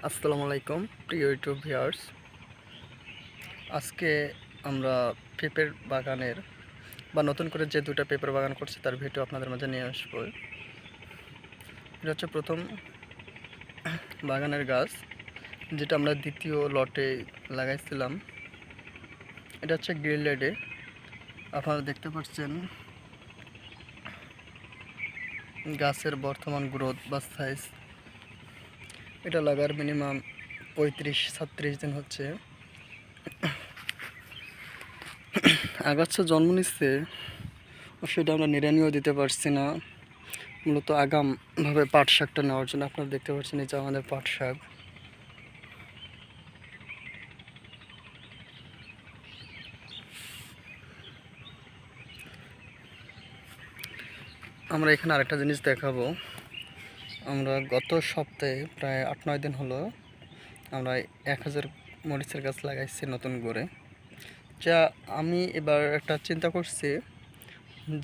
আসসালামু আলাইকুম প্রিয় ইউটিউব ভিউয়ার্স। আজকে আমরা পেঁপের বাগানের নতুন করে যে দুটো পেঁপের বাগান করছে তার ভিডিও আপনাদের মাঝে নিয়ে আসবো। এটা হচ্ছে প্রথম বাগানের গাছ, যেটা আমরা দ্বিতীয় লটে লাগাইছিলাম। এটা হচ্ছে গ্রিনল্যান্ডে। আপনারা দেখতে পাচ্ছেন গাছের বর্তমান গ্রোথ বা সাইজ। এটা লাগার মিনিমাম 35-36 দিন হচ্ছে। আগাছা জন্ম নিচ্ছে, সেটা আমরা নিড়ানিও দিতে পারছি না। মূলত আগামভাবে পাট শাকটা নেওয়ার জন্য আপনারা দেখতে পাচ্ছেন এই যে আমাদের পাট শাক। আমরা এখানে আরেকটা জিনিস দেখাবো। আমরা গত সপ্তাহে প্রায় 8-9 দিন হলো আমরা 1000 মরিচের গাছ লাগাইছি নতুন করে। যা আমি এবার একটা চিন্তা করছি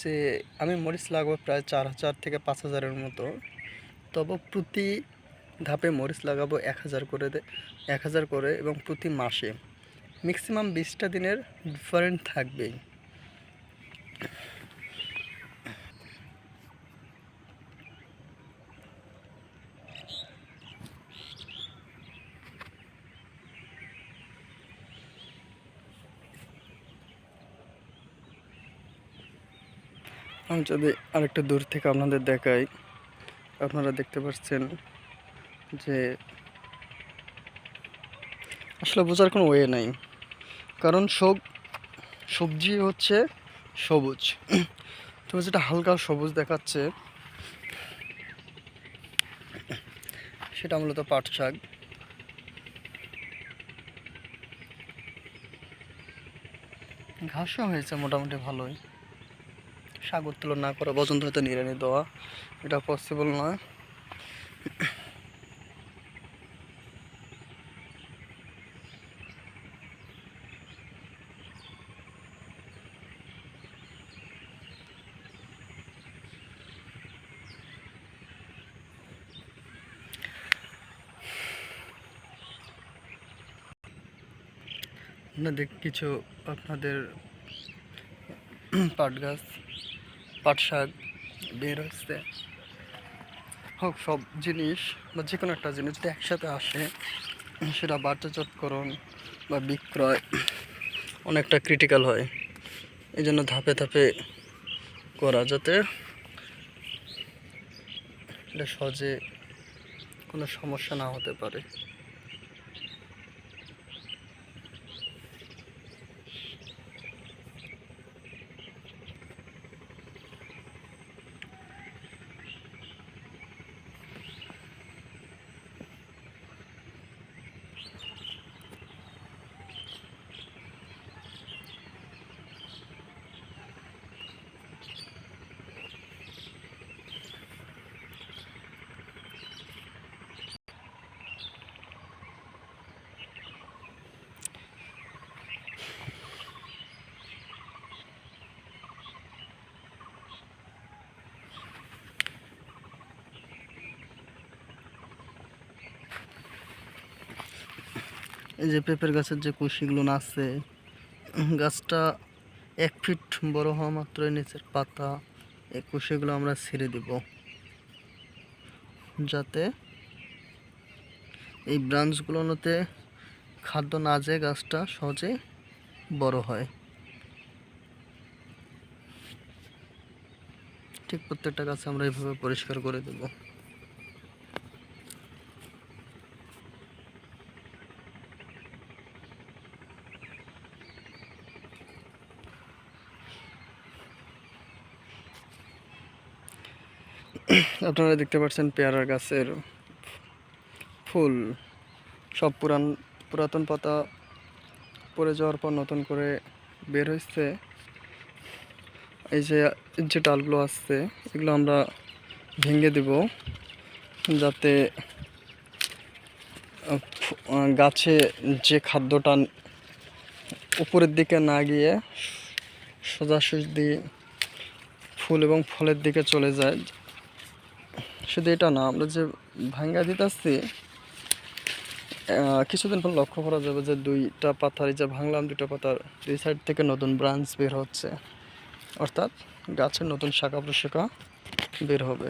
যে আমি মরিচ লাগাবো প্রায় 4000 থেকে 5000-এর মতো। তবে প্রতি ধাপে মরিচ লাগাবো 1000 করে এবং প্রতি মাসে ম্যাক্সিমাম 20টা দিনের ডিফারেন্ট থাকবেই। আমি যদি আরেকটু দূর থেকে আপনাদের দেখাই, আপনারা দেখতে পাচ্ছেন যে আসলে বোঝার কোনো ওয়ে নাই, কারণ সবজি হচ্ছে সবুজ। তো যেটা হালকা সবুজ দেখাচ্ছে সেটা মূলত পাট শাক। ঘাসও হয়েছে মোটামুটি ভালোই। শাক উত্তোলন না করা পর্যন্ত হয়তো নিড়ানি দেওয়া এটা পসিবল নয়। আপনাদের কিছু আপনাদের পাট গাছ, পাট শাক বের হচ্ছে। হোক সব জিনিস বা যে কোনো একটা জিনিস যদি একসাথে আসে, সেটা বাজারজাতকরণ বা বিক্রয় অনেকটা ক্রিটিক্যাল হয়। এই জন্য ধাপে ধাপে করা, যাতে এটা সহজে কোনো সমস্যা না হতে পারে। এই যে পেঁপের গাছের যে কুশিগুলো আছে, গাছটা 1 ফিট বড় হওয়া মাত্রই নিচের পাতা এই কুশিগুলো আমরা ছেড়ে দিব, যাতে এই ব্রাঞ্চগুলোতে খাদ্য না যায় গাছটা সহজে বড় হয়। ঠিক প্রত্যেকটা গাছ আমরা এইভাবে পরিষ্কার করে দেব। আপনারা দেখতে পাচ্ছেন পেয়ারার গাছের ফুল সব পুরাতন পাতা পড়ে যাওয়ার পর নতুন করে বের হয়েছে। এই যে যে ডালগুলো আসছে এগুলো আমরা ভেঙে দেব, যাতে গাছে যে খাদ্যটা উপরের দিকে না গিয়ে সোজাসুজি ফুল এবং ফলের দিকে চলে যায়। শুধু এটা না, আমরা যে ভাঙ্গা দিতেছি কিছুদিন পর লক্ষ্য করা যাবে যে দুইটা পাতার, এই যে ভাঙলাম দুইটা পাতার দুই সাইড থেকে নতুন ব্রাঞ্চ বের হচ্ছে, অর্থাৎ গাছের নতুন শাখা প্রশাখা বের হবে।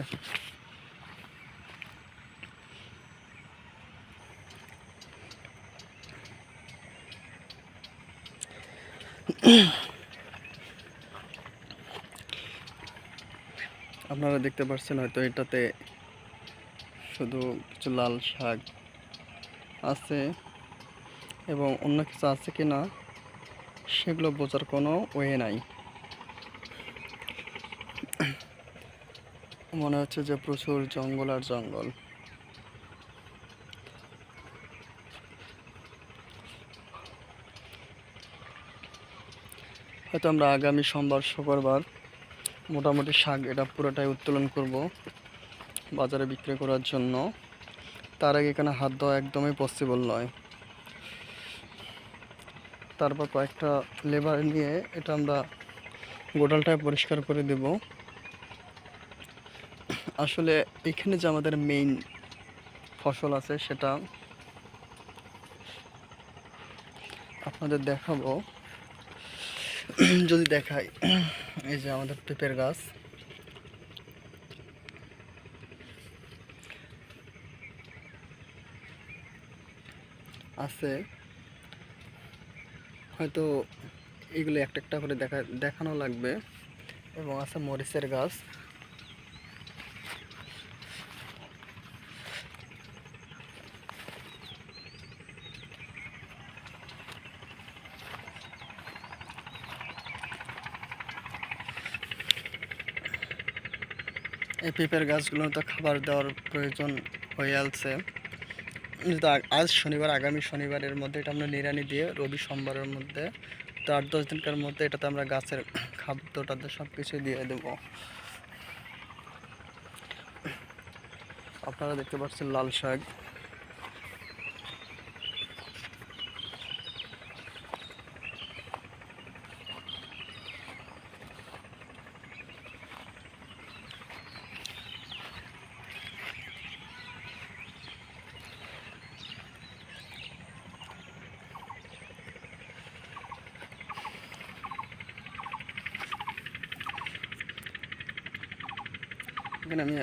আপনারা দেখতে পাচ্ছেন হয়তো এটাতে শুধু কিছু লাল শাক আছে, এবং অন্য কিছু আছে কি না সেগুলো বোঝার কোনো ওয়ে নাই। মনে হচ্ছে যে প্রচুর জঙ্গল আর জঙ্গল। হয়তো আমরা আগামী সোমবার শুক্রবার মোটামুটি শাক এটা পুরোটাই উত্তোলন করব বাজারে বিক্রি করার জন্য। তার আগে এখানে হাত দেওয়া একদমই পসিবল নয়। তারপর কয়েকটা লেবার নিয়ে এটা আমরা গোডালটায় পরিষ্কার করে দেব। আসলে এখানে যে আমাদের মেইন ফসল আছে সেটা আপনাদের দেখাবো। যদি দেখাই, এই যে আমাদের পেঁপের গাছ আছে, হয়তো এগুলো একটা একটা করে দেখানো লাগবে। এবং আছে মরিচের গাছ, এই পেঁপের গাছগুলো তো খাবার দেওয়ার প্রয়োজন হয়ে আছে। যেহেতু আজ শনিবার, আগামী শনিবারের মধ্যে এটা আমরা নিড়ানি দিয়ে রবি সোমবারের মধ্যে, তো 8-10 দিনকার মধ্যে এটাতে আমরা গাছের খাদ্যটাতে সব কিছু দিয়ে দেব। আপনারা দেখতে পাচ্ছেন লাল শাক, এখানে আমি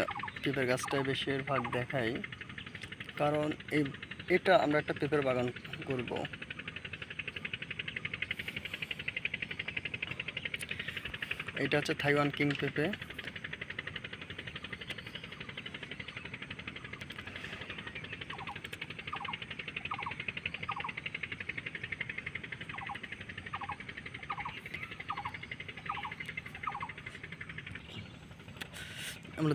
পেঁপের গাছটাই বেশিরভাগ দেখাই, কারণ এটা আমরা একটা পেঁপের বাগান করব। এটা হচ্ছে থাইওয়ান কিং পেঁপে। আমরা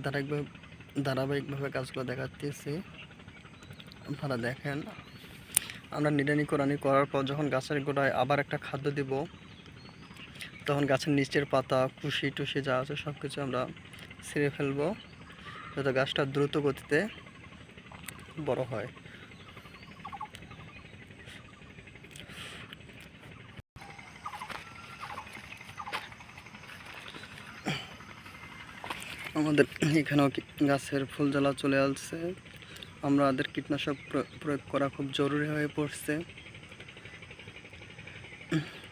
ধারাবাহিকভাবে কাজগুলো দেখাতেছি, আপনারা দেখেন। আমরা নিড়ানি কোরানি করার পর যখন গাছের গোড়ায় আবার একটা খাদ্য দিব, তখন গাছের নিচের পাতা কুশি টুসি যা আছে সব কিছু আমরা ছিঁড়ে ফেলবো, যাতে গাছটা দ্রুত গতিতে বড় হয়। আমাদের এখানেও গাছের ফুল জ্বালা চলে আসছে, আমাদের কীটনাশক প্রয়োগ করা খুব জরুরি হয়ে পড়ছে।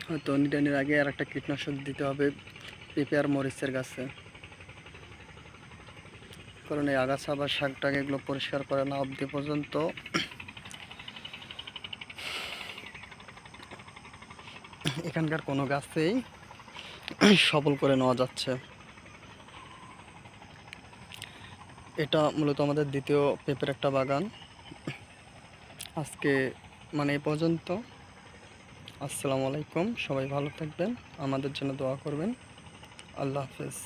হয়তো নিড়ানির আগে আর একটা কীটনাশক দিতে হবে পেঁপে আর মরিচের গাছে, কারণ এই আগাছা বা শাকটাকে এগুলো পরিষ্কার করে না অবধি পর্যন্ত এখানকার কোনো গাছেই সবল করে নেওয়া যাচ্ছে। এটা মূলত আমাদের দ্বিতীয় পেঁপের একটা বাগান। আজকে এই পর্যন্ত। আসসালামু আলাইকুম, সবাই ভালো থাকবেন, আমাদের জন্য দোয়া করবেন। আল্লাহ হাফেজ।